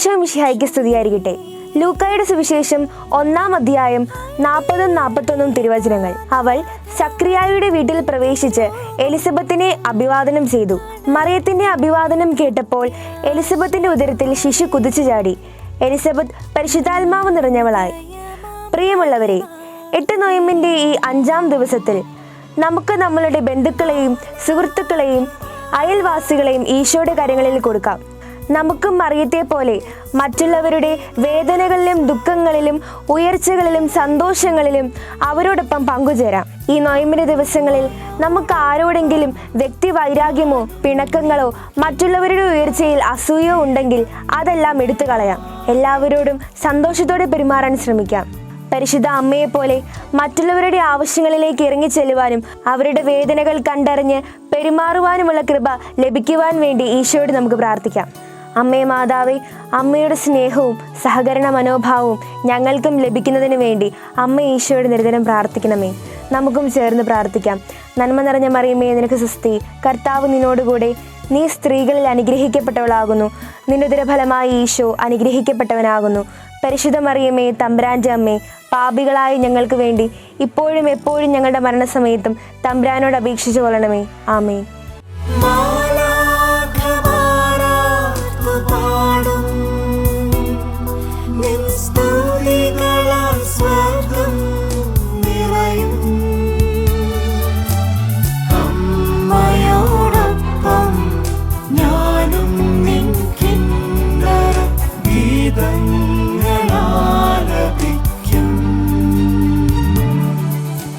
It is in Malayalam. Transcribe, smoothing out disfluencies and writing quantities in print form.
ഈശോ മിശിഹായ്ക്ക് സ്തുതിയായിരിക്കട്ടെ. ലൂക്കായുടെ സുവിശേഷം 1-ാം അധ്യായം 40-41 തിരുവചനങ്ങൾ. അവൾ സക്രിയായുടെ വീട്ടിൽ പ്രവേശിച്ച് എലിസബത്തിനെ അഭിവാദനം ചെയ്തു. മറിയത്തിന്റെ അഭിവാദനം കേട്ടപ്പോൾ എലിസബത്തിന്റെ ഉദരത്തിൽ ശിശു കുതിച്ചു ചാടി. എലിസബത്ത് പരിശുദ്ധാത്മാവ് നിറഞ്ഞവളായി. പ്രിയമുള്ളവരെ, 8 നോയമ്പിന്റെ ഈ 5-ാം ദിവസത്തിൽ നമുക്ക് നമ്മളുടെ ബന്ധുക്കളെയും സുഹൃത്തുക്കളെയും അയൽവാസികളെയും ഈശോയുടെ കരങ്ങളിൽ കൊടുക്കാം. നമുക്കും മറിയത്തെ പോലെ മറ്റുള്ളവരുടെ വേദനകളിലും ദുഃഖങ്ങളിലും ഉയർച്ചകളിലും സന്തോഷങ്ങളിലും അവരോടൊപ്പം പങ്കുചേരാം. ഈ നോയമ്പിന്റെ ദിവസങ്ങളിൽ നമുക്ക് ആരോടെങ്കിലും വ്യക്തി വൈരാഗ്യമോ പിണക്കങ്ങളോ മറ്റുള്ളവരുടെ ഉയർച്ചയിൽ അസൂയോ ഉണ്ടെങ്കിൽ അതെല്ലാം എടുത്തു കളയാം. എല്ലാവരോടും സന്തോഷത്തോടെ പെരുമാറാൻ ശ്രമിക്കാം. പരിശുദ്ധ അമ്മയെ പോലെ മറ്റുള്ളവരുടെ ആവശ്യങ്ങളിലേക്ക് ഇറങ്ങിച്ചെല്ലുവാനും അവരുടെ വേദനകൾ കണ്ടറിഞ്ഞ് പെരുമാറുവാനുമുള്ള കൃപ ലഭിക്കുവാൻ വേണ്ടി ഈശോയോട് നമുക്ക് പ്രാർത്ഥിക്കാം. അമ്മേ മാതാവേ, അമ്മയുടെ സ്നേഹവും സഹകരണ മനോഭാവവും ഞങ്ങൾക്കും ലഭിക്കുന്നതിന് വേണ്ടി അമ്മ ഈശോയോട് നിരന്തരം പ്രാർത്ഥിക്കണമേ. നമുക്കും ചേർന്ന് പ്രാർത്ഥിക്കാം. നന്മ നിറഞ്ഞ മറിയമേ, നിനക്ക് സ്തുതി. കർത്താവ് നിന്നോടുകൂടെ, നീ സ്ത്രീകളിൽ അനുഗ്രഹിക്കപ്പെട്ടവളാകുന്നു. നിന്റെ ഉദരഫലമായി ഈശോ അനുഗ്രഹിക്കപ്പെട്ടവനാകുന്നു. പരിശുദ്ധ മറിയമേ, തമ്പുരാന്റെ അമ്മേ, പാപികളായ ഞങ്ങൾക്ക് വേണ്ടി ഇപ്പോഴും എപ്പോഴും ഞങ്ങളുടെ മരണസമയത്തും തമ്പുരാനോട് അപേക്ഷിച്ചു കൊള്ളണമേ. ആമേൻ.